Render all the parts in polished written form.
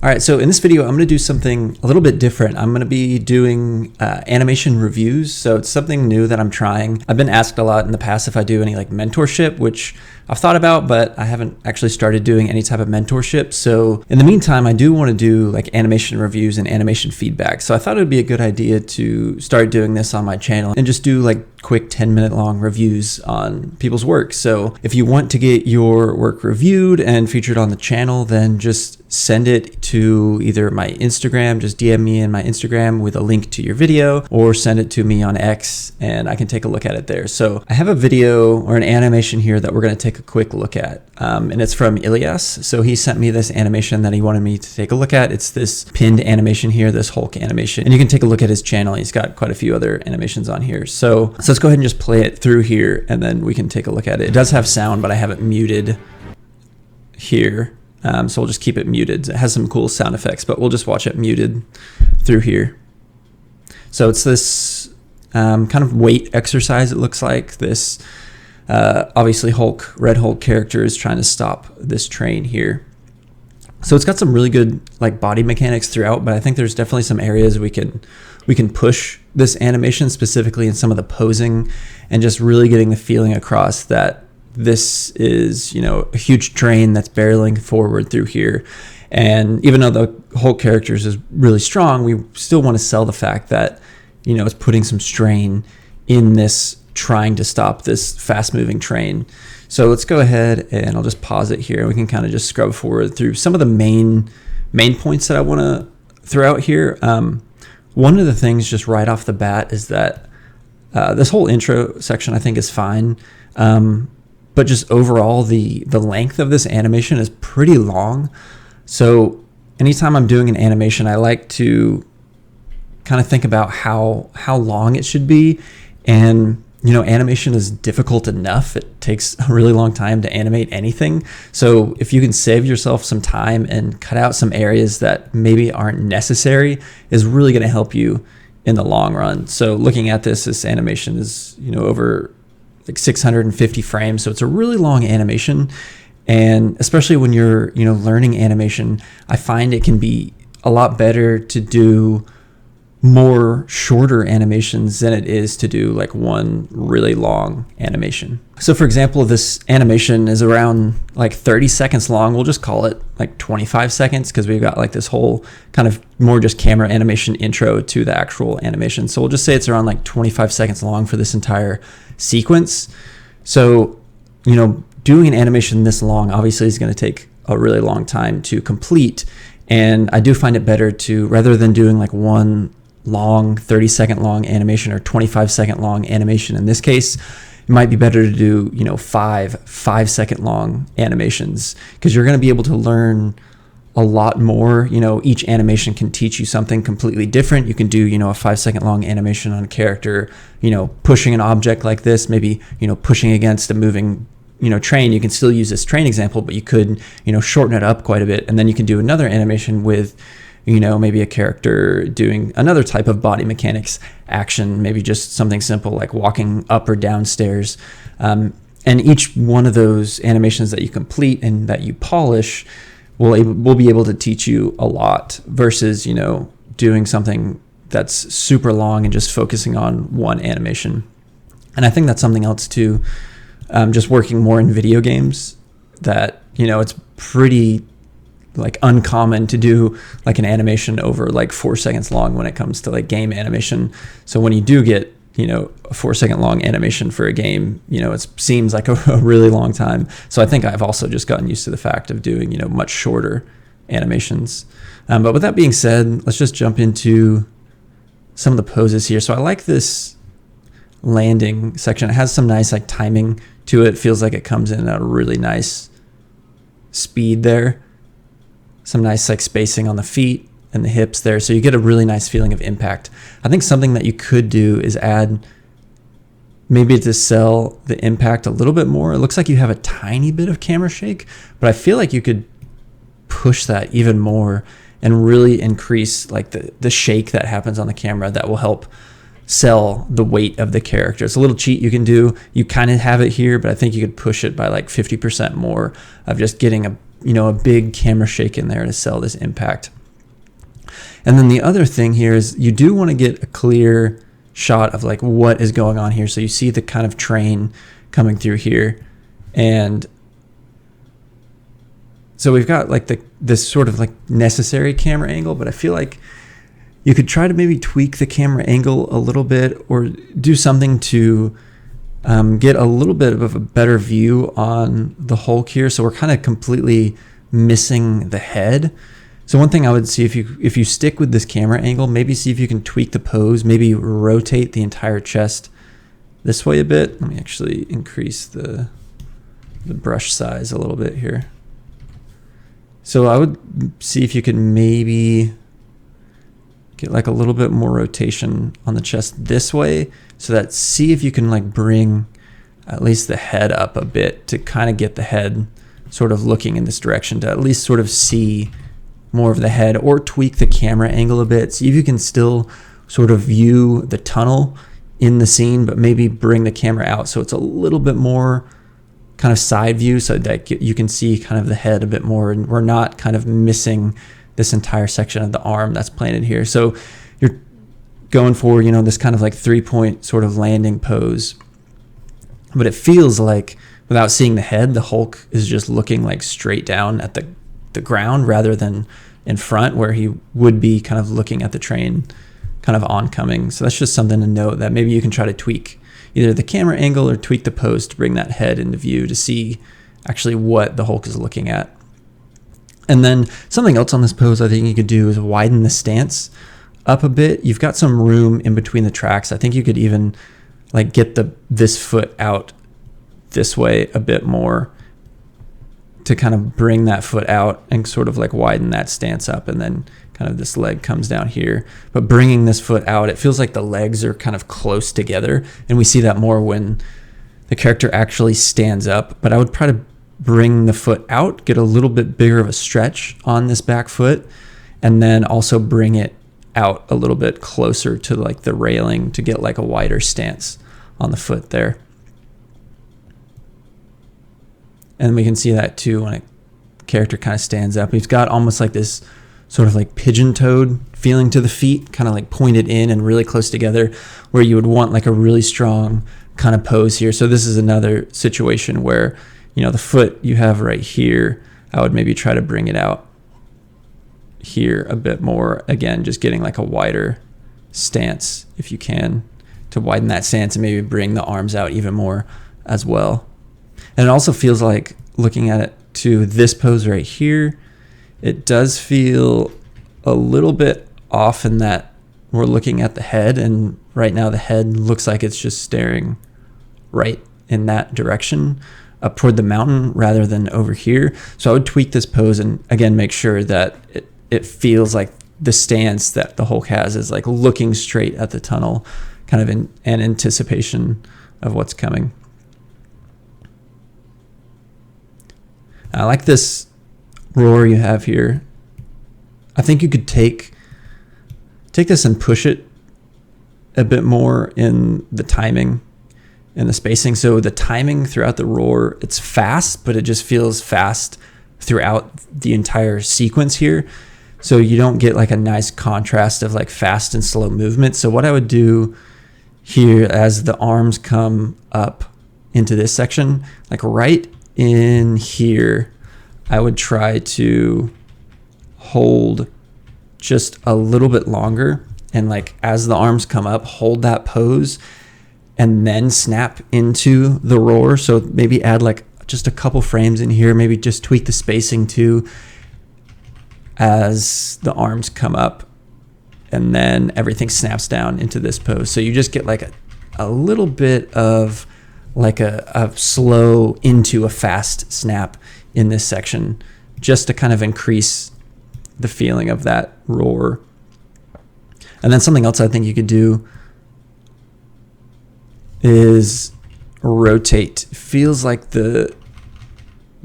All right, so in this video, I'm going to do something a little bit different. I'm going to be doing animation reviews. So it's something new that I'm trying. I've been asked a lot in the past if I do any like mentorship, which I've thought about, but I haven't actually started doing any type of mentorship. So in the meantime, I do want to do like animation reviews and animation feedback. So I thought it would be a good idea to start doing this on my channel and just do like quick 10-minute long reviews on people's work. So if you want to get your work reviewed and featured on the channel, then just send it to either my Instagram, just DM me in my Instagram with a link to your video, or send it to me on X and I can take a look at it there. So I have a video or an animation here that we're going to take a quick look at. And it's from Ilyas. So he sent me this animation that he wanted me to take a look at. It's this pinned animation here, this Hulk animation. And you can take a look at his channel. He's got quite a few other animations on here. So let's go ahead and just play it through here and then we can take a look at it. It does have sound, but I have it muted here. So we'll just keep it muted. It has some cool sound effects, but we'll just watch it muted through here. So it's this kind of weight exercise, it looks like. This obviously Red Hulk character is trying to stop this train here. So it's got some really good like body mechanics throughout, but I think there's definitely some areas we can push this animation, specifically in some of the posing and just really getting the feeling across that this is, you know, a huge train that's barreling forward through here. And even though the Hulk characters is really strong, we still want to sell the fact that, you know, it's putting some strain in this trying to stop this fast moving train. So let's go ahead and I'll just pause it here. We can kind of just scrub forward through some of the main points that I want to throw out here. One of the things just right off the bat is that this whole intro section I think is fine. But just overall, the length of this animation is pretty long. So anytime I'm doing an animation, I like to kind of think about how long it should be. And, you know, animation is difficult enough. It takes a really long time to animate anything. So if you can save yourself some time and cut out some areas that maybe aren't necessary is really going to help you in the long run. So looking at this animation is, you know, over like 650 frames. So it's a really long animation. And especially when you're, you know, learning animation, I find it can be a lot better to do more shorter animations than it is to do like one really long animation. So for example, this animation is around like 30 seconds long. We'll just call it like 25 seconds because we've got like this whole kind of more just camera animation intro to the actual animation. So we'll just say it's around like 25 seconds long for this entire sequence. So, you know, doing an animation this long obviously is going to take a really long time to complete. And I do find it better to, rather than doing like one long 30-second long animation or 25-second long animation in this case, it might be better to do, you know, 5-second long animations, because you're going to be able to learn a lot more. You know, each animation can teach you something completely different. You can do, you know, a 5-second long animation on a character, you know, pushing an object like this, maybe, you know, pushing against a moving, you know, train. You can still use this train example, but you could, you know, shorten it up quite a bit. And then you can do another animation with, you know, maybe a character doing another type of body mechanics action, maybe just something simple like walking up or down stairs. And each one of those animations that you complete and that you polish will be able to teach you a lot versus, you know, doing something that's super long and just focusing on one animation. And I think that's something else too, just working more in video games, that, you know, it's pretty like uncommon to do like an animation over like 4 seconds long when it comes to like game animation. So when you do get, you know, a 4-second long animation for a game, you know, it seems like a really long time. So I think I've also just gotten used to the fact of doing, you know, much shorter animations. But with that being said, let's just jump into some of the poses here. So I like this landing section. It has some nice like timing to it. Feels like it comes in at a really nice speed there. Some nice like spacing on the feet and the hips there. So you get a really nice feeling of impact. I think something that you could do is add, maybe to sell the impact a little bit more. It looks like you have a tiny bit of camera shake, but I feel like you could push that even more and really increase like the shake that happens on the camera. That will help sell the weight of the character. It's a little cheat you can do. You kind of have it here, but I think you could push it by like 50% more of just getting a, you know, a big camera shake in there to sell this impact. And then the other thing here is you do want to get a clear shot of like what is going on here. So you see the kind of train coming through here. And so we've got like this sort of like necessary camera angle, but I feel like you could try to maybe tweak the camera angle a little bit or do something to get a little bit of a better view on the Hulk here. So we're kind of completely missing the head. So one thing I would see, if you stick with this camera angle, maybe see if you can tweak the pose, maybe rotate the entire chest this way a bit. Let me actually increase the brush size a little bit here. So I would see if you could maybe get like a little bit more rotation on the chest this way, so that see if you can like bring at least the head up a bit to kind of get the head sort of looking in this direction, to at least sort of see more of the head, or tweak the camera angle a bit. See if you can still sort of view the tunnel in the scene, but maybe bring the camera out so it's a little bit more kind of side view, so that you can see kind of the head a bit more, and we're not kind of missing this entire section of the arm that's planted here. So you're going for, you know, this kind of like 3-point sort of landing pose, but it feels like without seeing the head, the Hulk is just looking like straight down at the ground rather than in front where he would be kind of looking at the train kind of oncoming. So that's just something to note, that maybe you can try to tweak either the camera angle or tweak the pose to bring that head into view to see actually what the Hulk is looking at. And then something else on this pose I think you could do is widen the stance up a bit. You've got some room in between the tracks. I think you could even like get this foot out this way a bit more to kind of bring that foot out and sort of like widen that stance up, and then kind of this leg comes down here. But bringing this foot out, it feels like the legs are kind of close together, and we see that more when the character actually stands up. But I would try to bring the foot out, get a little bit bigger of a stretch on this back foot, and then also bring it out a little bit closer to like the railing to get like a wider stance on the foot there. And we can see that too when a character kind of stands up. He's got almost like this sort of like pigeon-toed feeling to the feet, kind of like pointed in and really close together, where you would want like a really strong kind of pose here. So this is another situation where, you know, the foot you have right here, I would maybe try to bring it out here a bit more. Again, just getting like a wider stance if you can, to widen that stance and maybe bring the arms out even more as well. And it also feels like, looking at it to this pose right here, it does feel a little bit off in that we're looking at the head, and right now the head looks like it's just staring right in that direction up toward the mountain rather than over here. So I would tweak this pose and again make sure that it feels like the stance that the Hulk has is like looking straight at the tunnel, kind of in anticipation of what's coming. I like this roar you have here. I think you could take this and push it a bit more in the timing and the spacing. So the timing throughout the roar, it's fast, but it just feels fast throughout the entire sequence here. So you don't get like a nice contrast of like fast and slow movement. So what I would do here as the arms come up into this section, like right in here, I would try to hold just a little bit longer, and like as the arms come up, hold that pose and then snap into the roar. So maybe add like just a couple frames in here, maybe just tweak the spacing too as the arms come up, and then everything snaps down into this pose. So you just get like a little bit of like a slow into a fast snap in this section, just to kind of increase the feeling of that roar. And then something else I think you could do is rotate. It feels like the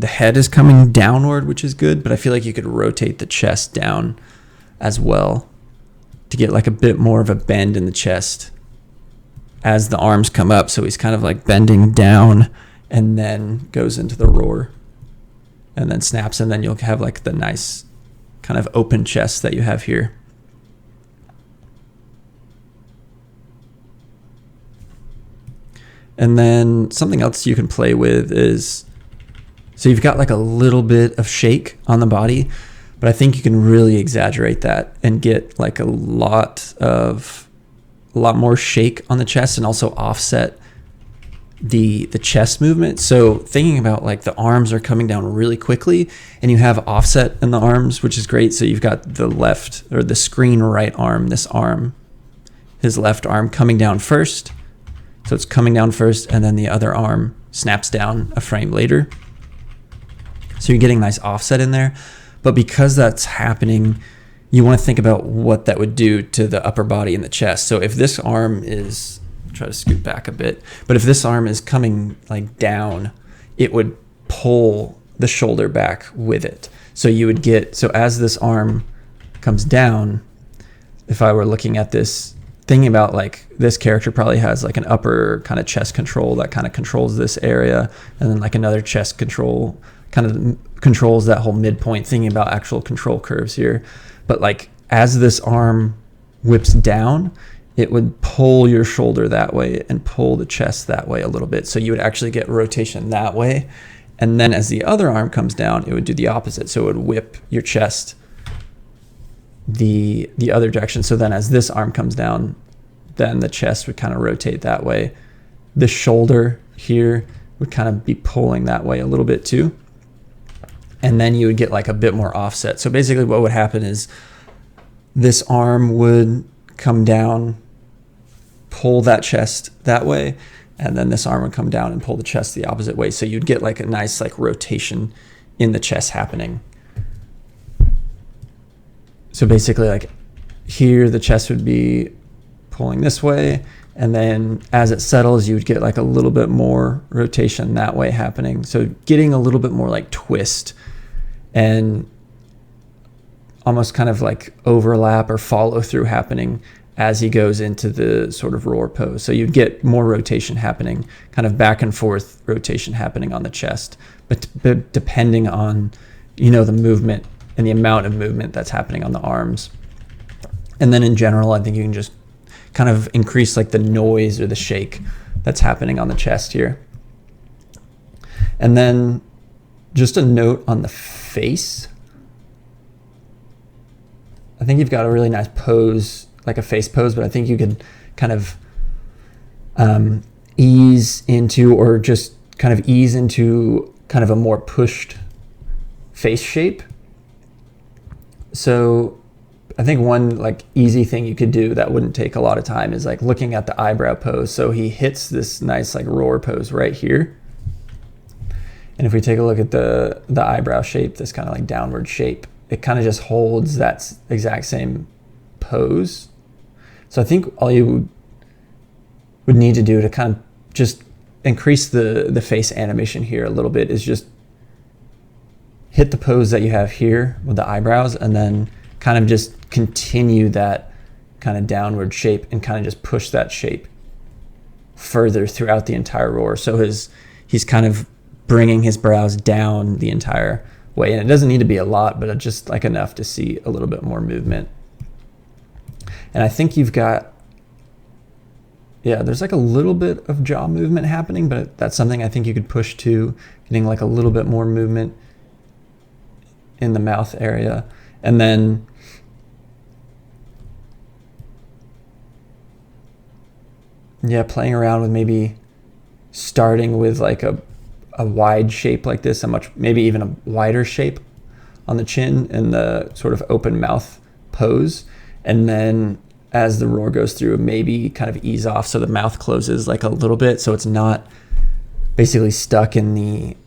head is coming downward, which is good, but I feel like you could rotate the chest down as well to get like a bit more of a bend in the chest as the arms come up. So he's kind of like bending down and then goes into the roar and then snaps, and then you'll have like the nice kind of open chest that you have here. And then something else you can play with is, so you've got like a little bit of shake on the body, but I think you can really exaggerate that and get like a lot more shake on the chest, and also offset the chest movement. So thinking about like the arms are coming down really quickly, and you have offset in the arms, which is great. So you've got the left, or the screen right arm, this arm, his left arm coming down first. So it's coming down first, and then the other arm snaps down a frame later. So you're getting nice offset in there. But because that's happening, you want to think about what that would do to the upper body and the chest. So if this arm is, try to scoot back a bit, but if this arm is coming like down, it would pull the shoulder back with it. So you would get, so as this arm comes down, if I were looking at this, thinking about like this character probably has like an upper kind of chest control that kind of controls this area, and then like another chest control kind of controls that whole midpoint, thinking about actual control curves here. But like as this arm whips down, it would pull your shoulder that way and pull the chest that way a little bit. So you would actually get rotation that way. And then as the other arm comes down, it would do the opposite. So it would whip your chest the other direction. So then as this arm comes down, then the chest would kind of rotate that way. The shoulder here would kind of be pulling that way a little bit too. And then you would get like a bit more offset. So basically what would happen is this arm would come down, pull that chest that way, and then this arm would come down and pull the chest the opposite way. So you'd get like a nice like rotation in the chest happening. So basically like here the chest would be pulling this way, and then as it settles you would get like a little bit more rotation that way happening. So getting a little bit more like twist and almost kind of like overlap or follow through happening as he goes into the sort of roar pose. So you'd get more rotation happening, kind of back and forth rotation happening on the chest, but depending on, you know, the movement and the amount of movement that's happening on the arms. And then in general, I think you can just kind of increase like the noise or the shake that's happening on the chest here. And then just a note on the face. I think you've got a really nice pose, like a face pose, but I think you could kind of ease into, or just kind of ease into kind of a more pushed face shape. So I think one like easy thing you could do that wouldn't take a lot of time is like looking at the eyebrow pose. So he hits this nice like roar pose right here. And if we take a look at the eyebrow shape, this kind of like downward shape, it kind of just holds that exact same pose. So I think all you would need to do to kind of just increase the face animation here a little bit is just hit the pose that you have here with the eyebrows, and then kind of just continue that kind of downward shape and kind of just push that shape further throughout the entire roar. So he's kind of bringing his brows down the entire way, and it doesn't need to be a lot, but just like enough to see a little bit more movement. And I think you've got, yeah, there's like a little bit of jaw movement happening, but that's something I think you could push to, getting like a little bit more movement in the mouth area. And then yeah, playing around with maybe starting with like a wide shape like this, maybe even a wider shape on the chin in the sort of open mouth pose. And then as the roar goes through, maybe kind of ease off so the mouth closes like a little bit, so it's not basically stuck in the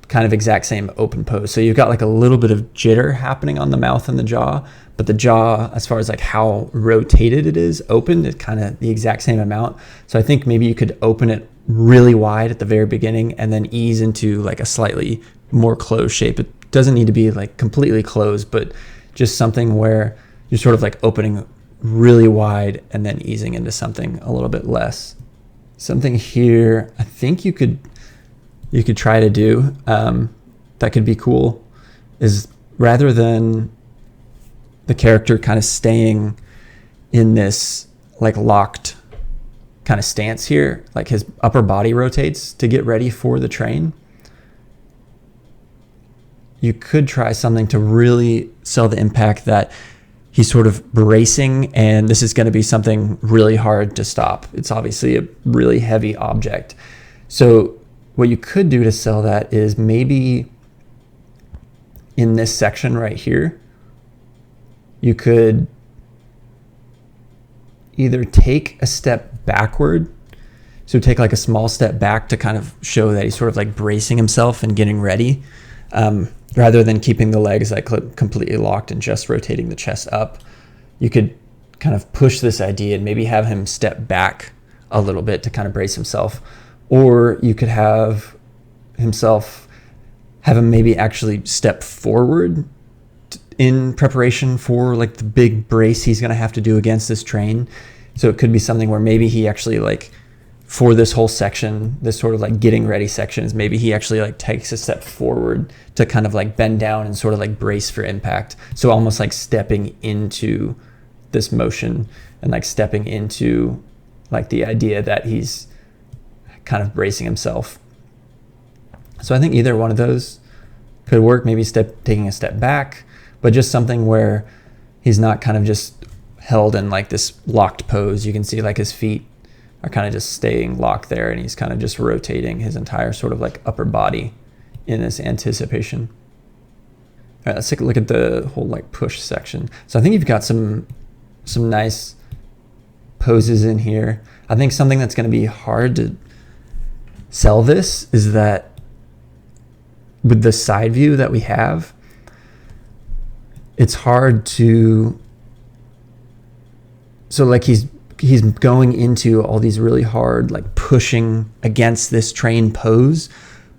kind of exact same open pose. So you've got like a little bit of jitter happening on the mouth and the jaw, but the jaw, as far as like how rotated it is, opened, it's kind of the exact same amount. So I think maybe you could open it really wide at the very beginning and then ease into like a slightly more closed shape. It doesn't need to be like completely closed, but just something where you're sort of like opening really wide and then easing into something a little bit less. Something here I think you could try to do that could be cool is, rather than the character kind of staying in this like locked kind of stance here, like his upper body rotates to get ready for the train, you could try something to really sell the impact that he's sort of bracing, and this is going to be something really hard to stop. It's obviously a really heavy object. So what you could do to sell that is maybe in this section right here, you could either take a step backward, so take like a small step back to kind of show that he's sort of like bracing himself and getting ready, rather than keeping the legs like completely locked and just rotating the chest up. You could kind of push this idea and maybe have him step back a little bit to kind of brace himself. Or you could have him maybe actually step forward in preparation for like the big brace he's going to have to do against this train. So it could be something where maybe he actually like, for this whole section, this sort of like getting ready section, is maybe he actually like takes a step forward to kind of like bend down and sort of like brace for impact. So almost like stepping into this motion and like stepping into like the idea that he's kind of bracing himself. So I think either one of those could work. Maybe taking a step back, but just something where he's not kind of just held in like this locked pose. You can see like his feet are kind of just staying locked there, and he's kind of just rotating his entire sort of like upper body in this anticipation. All right, let's take a look at the whole like push section. So I think you've got some nice poses in here. I think something that's going to be hard to sell this is that with the side view that we have, it's hard to, so like he's going into all these really hard, like pushing against this train pose,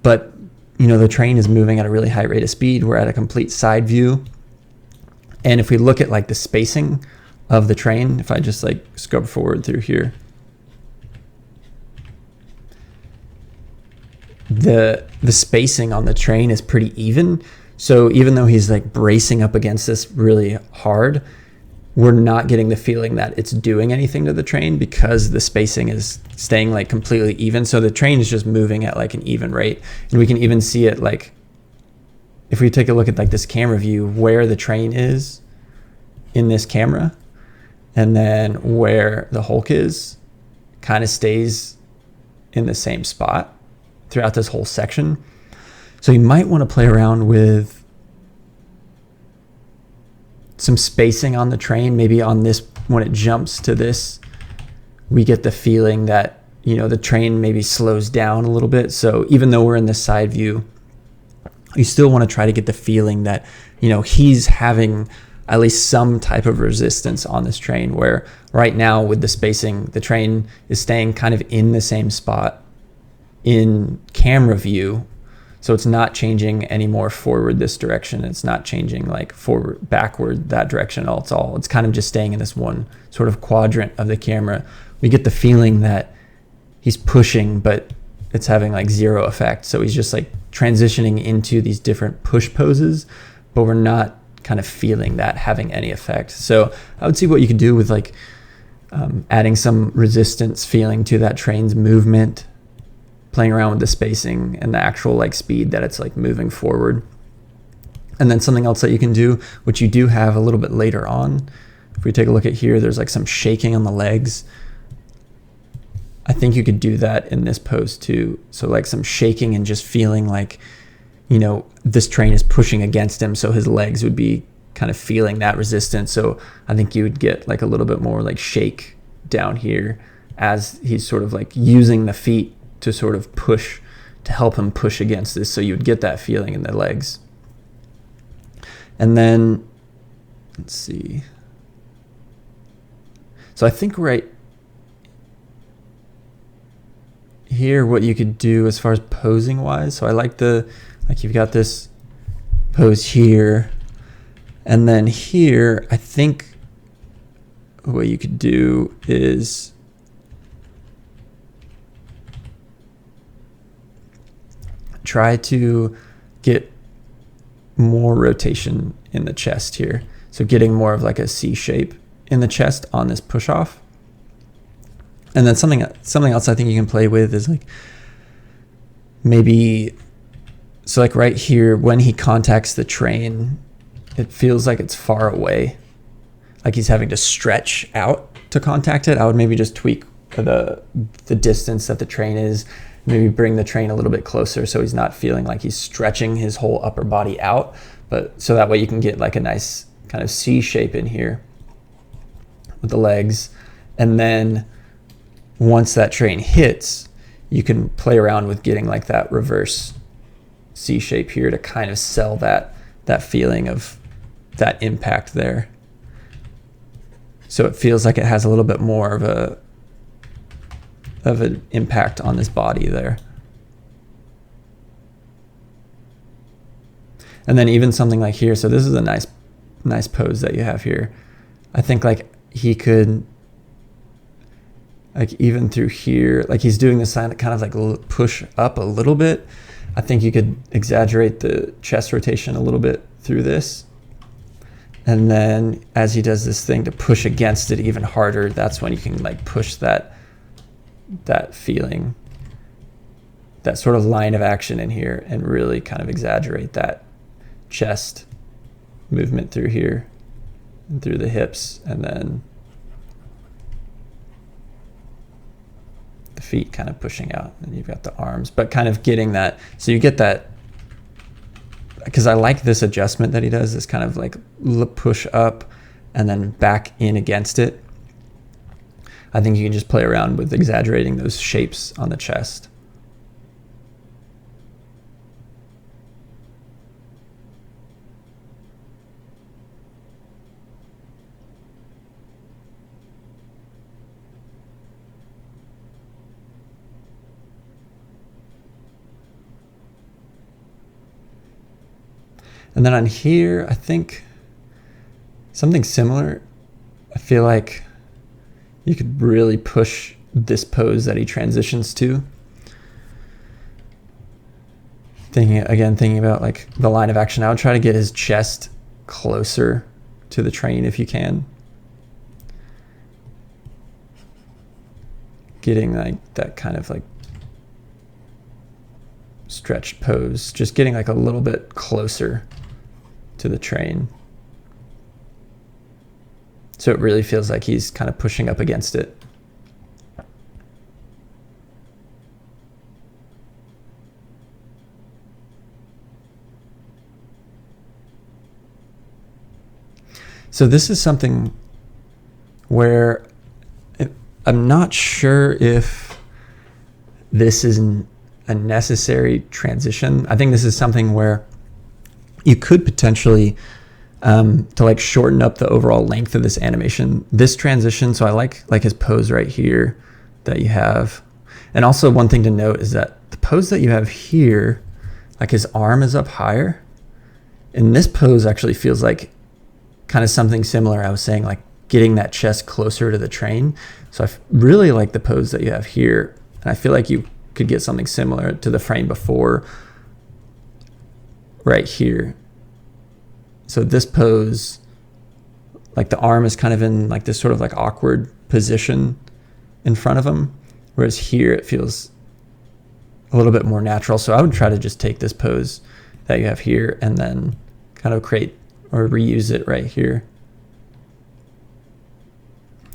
but you know, the train is moving at a really high rate of speed. We're at a complete side view. And if we look at like the spacing of the train, if I just like scrub forward through here, the spacing on the train is pretty even. So even though he's like bracing up against this really hard, we're not getting the feeling that it's doing anything to the train because the spacing is staying like completely even. So the train is just moving at like an even rate. And we can even see it like, if we take a look at like this camera view, where the train is in this camera, and then where the Hulk is, kind of stays in the same spot throughout this whole section. So you might want to play around with some spacing on the train. Maybe on this, when it jumps to this, we get the feeling that, you know, the train maybe slows down a little bit. So even though we're in the side view, you still want to try to get the feeling that, you know, he's having at least some type of resistance on this train, where right now with the spacing, the train is staying kind of in the same spot in camera view. So it's not changing anymore forward this direction. It's not changing like forward, backward that direction at all. It's kind of just staying in this one sort of quadrant of the camera. We get the feeling that he's pushing, but it's having like zero effect. So he's just like transitioning into these different push poses, but we're not kind of feeling that having any effect. So I would see what you could do with like adding some resistance feeling to that train's movement, playing around with the spacing and the actual like speed that it's like moving forward. And then something else that you can do, which you do have a little bit later on, if we take a look at here, there's like some shaking on the legs. I think you could do that in this pose too. So like some shaking and just feeling like, you know, this train is pushing against him, so his legs would be kind of feeling that resistance. So I think you would get like a little bit more like shake down here as he's sort of like using the feet to sort of push, to help him push against this. So you would get that feeling in the legs. And then, let's see. So I think right here, what you could do as far as posing wise, so I like like you've got this pose here, and then here, I think what you could do is try to get more rotation in the chest here. So getting more of like a C shape in the chest on this push off. And then something else I think you can play with is like maybe, so like right here, when he contacts the train, it feels like it's far away, like he's having to stretch out to contact it. I would maybe just tweak the distance that the train is, maybe bring the train a little bit closer so he's not feeling like he's stretching his whole upper body out, but so that way you can get like a nice kind of C shape in here with the legs. And then once that train hits, you can play around with getting like that reverse C shape here to kind of sell that feeling of that impact there. So it feels like it has a little bit more of an impact on this body there. And then even something like here, so this is a nice pose that you have here. I think like he could, like even through here, like he's doing this kind of like push up a little bit. I think you could exaggerate the chest rotation a little bit through this. And then as he does this thing to push against it even harder, that's when you can like push that feeling, that sort of line of action in here, and really kind of exaggerate that chest movement through here and through the hips, and then the feet kind of pushing out, and you've got the arms, but kind of getting that, so you get that, because I like this adjustment that he does, this kind of like push up and then back in against it. I think you can just play around with exaggerating those shapes on the chest. And then on here, I think something similar. I feel like you could really push this pose that he transitions to. Thinking about like the line of action, I would try to get his chest closer to the train if you can. Getting like that kind of like stretched pose, just getting like a little bit closer to the train. So it really feels like he's kind of pushing up against it. So this is something where I'm not sure if this is a necessary transition. I think this is something where you could potentially to like shorten up the overall length of this animation, this transition. So I like his pose right here that you have. And also one thing to note is that the pose that you have here, like his arm is up higher. And this pose actually feels like kind of something similar. I was saying like getting that chest closer to the train. So I really like the pose that you have here. And I feel like you could get something similar to the frame before right here. So this pose, like the arm is kind of in like this sort of like awkward position in front of him. Whereas here it feels a little bit more natural. So I would try to just take this pose that you have here and then kind of create or reuse it right here.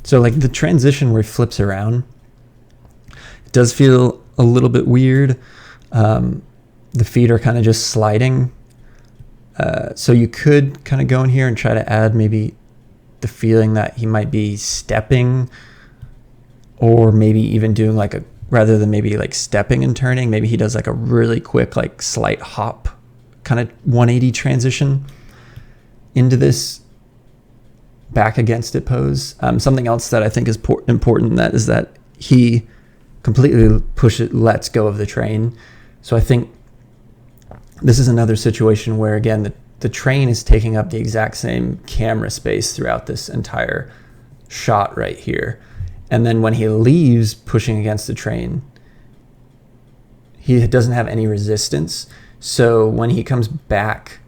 So like the transition where he flips around, it does feel a little bit weird. The feet are kind of just sliding. So you could kind of go in here and try to add maybe the feeling that he might be stepping, or maybe even doing like a, rather than maybe like stepping and turning, maybe he does like a really quick, like slight hop kind of 180 transition into this back against it pose. Something else that I think is important in that is that he completely lets go of the train. So I think this is another situation where, again, the train is taking up the exact same camera space throughout this entire shot right here. And then when he leaves pushing against the train, he doesn't have any resistance. So when he comes back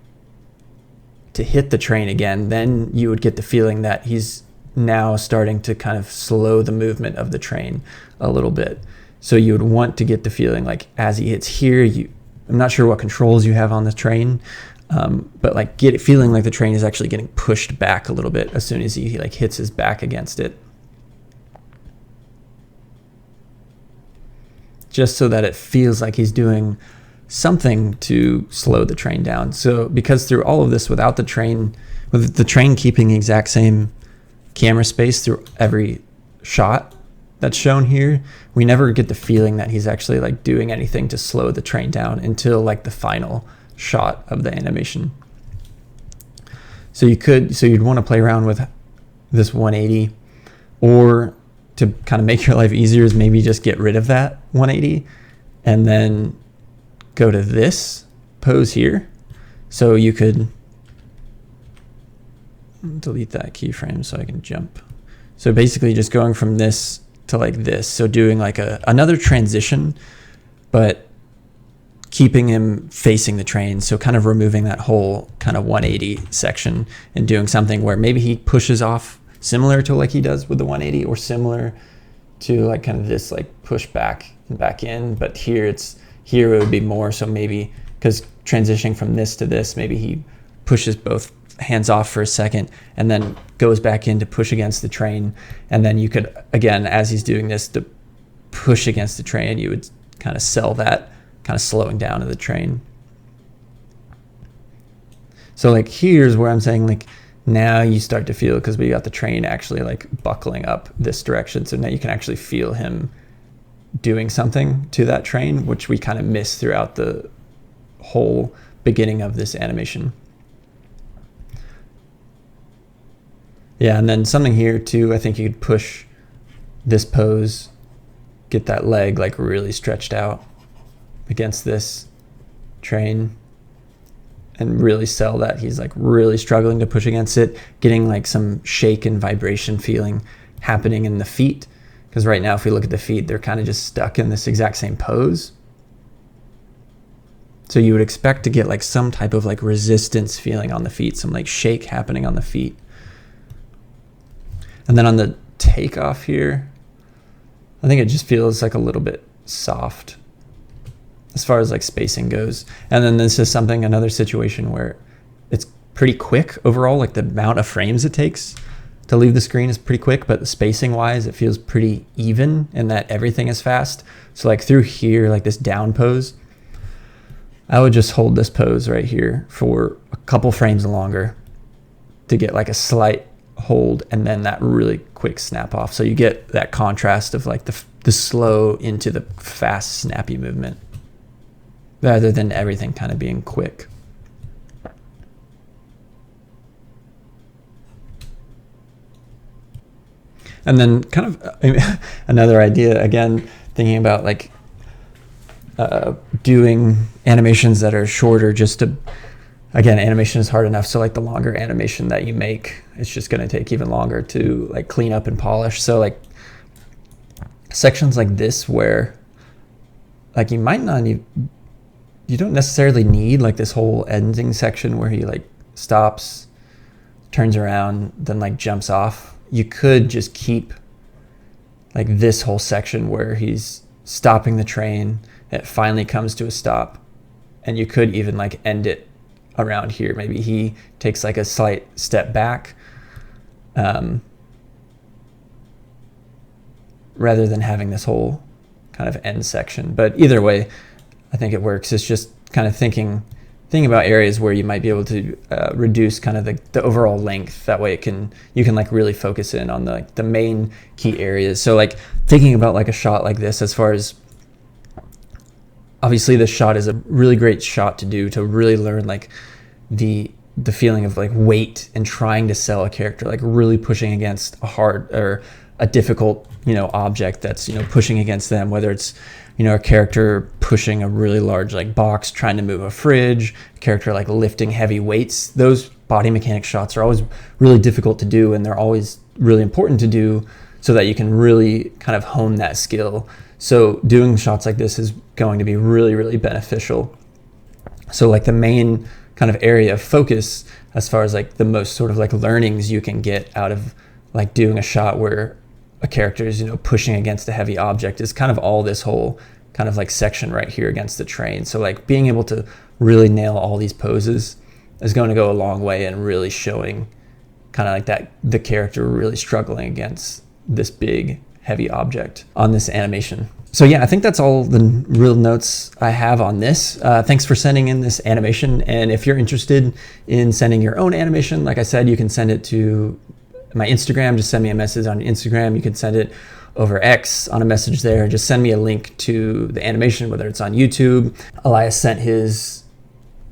to hit the train again, then you would get the feeling that he's now starting to kind of slow the movement of the train a little bit. So you would want to get the feeling like as he hits here, I'm not sure what controls you have on the train, but like get it feeling like the train is actually getting pushed back a little bit as soon as he like hits his back against it. Just so that it feels like he's doing something to slow the train down. So because through all of this, without the train, with the train keeping the exact same camera space through every shot that's shown here, we never get the feeling that he's actually like doing anything to slow the train down until like the final shot of the animation. So you'd want to play around with this 180, or to kind of make your life easier is maybe just get rid of that 180 and then go to this pose here. So you could delete that keyframe so I can jump. So basically just going from this to like this. So doing like another transition, but keeping him facing the train. So kind of removing that whole kind of 180 section and doing something where maybe he pushes off similar to like he does with the 180, or similar to like kind of this like push back and back in. But here it would be more, so maybe because transitioning from this to this, maybe he pushes both hands off for a second and then goes back in to push against the train. And then you could, again, as he's doing this to push against the train, you would kind of sell that kind of slowing down of the train. So like here's where I'm saying like now you start to feel, because we got the train actually like buckling up this direction. So now you can actually feel him doing something to that train, which we kind of miss throughout the whole beginning of this animation. Yeah, and then something here too, I think you could push this pose, get that leg like really stretched out against this train, and really sell that he's like really struggling to push against it, getting like some shake and vibration feeling happening in the feet. Because right now, if we look at the feet, they're kind of just stuck in this exact same pose. So you would expect to get like some type of like resistance feeling on the feet, some like shake happening on the feet. And then on the takeoff here, I think it just feels like a little bit soft as far as like spacing goes. And then this is another situation where it's pretty quick overall, like the amount of frames it takes to leave the screen is pretty quick, but spacing wise, it feels pretty even in that everything is fast. So like through here, like this down pose, I would just hold this pose right here for a couple frames longer to get like a slight hold and then that really quick snap off. So you get that contrast of like the slow into the fast snappy movement, rather than everything kind of being quick. And then kind of another idea, again, thinking about like doing animations that are shorter, just to, again, animation is hard enough. So like the longer animation that you make, it's just going to take even longer to like clean up and polish. So like sections like this where like you might not even, you don't necessarily need like this whole ending section where he like stops, turns around, then like jumps off. You could just keep like this whole section where he's stopping the train, it finally comes to a stop, and you could even like end it around here. Maybe he takes like a slight step back, rather than having this whole kind of end section. But either way, I think it works. It's just kind of thinking about areas where you might be able to reduce kind of the overall length. That way you can like really focus in on the main key areas. So like thinking about like a shot like this, as far as obviously this shot is a really great shot to really learn like the feeling of like weight and trying to sell a character, like really pushing against a hard or a difficult, object that's, pushing against them, whether it's, a character pushing a really large like box, trying to move a fridge, a character like lifting heavy weights. Those body mechanic shots are always really difficult to do, and they're always really important to do so that you can really kind of hone that skill. So doing shots like this is going to be really, really beneficial. So like the main kind of area of focus as far as like the most sort of like learnings you can get out of like doing a shot where a character is, pushing against a heavy object is kind of all this whole kind of like section right here against the train. So like being able to really nail all these poses is going to go a long way in really showing kind of like that the character really struggling against this big heavy object on this animation. So yeah, I think that's all the real notes I have on this. Thanks for sending in this animation. And if you're interested in sending your own animation, like I said, you can send it to my Instagram. Just send me a message on Instagram. You can send it over X on a message there. Just send me a link to the animation, whether it's on YouTube. Ilyas sent his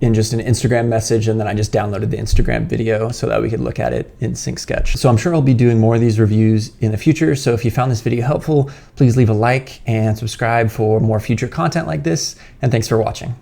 in just an Instagram message, and then I just downloaded the Instagram video so that we could look at it in Sync Sketch. So I'm sure I'll be doing more of these reviews in the future. So if you found this video helpful, please leave a like and subscribe for more future content like this. And thanks for watching.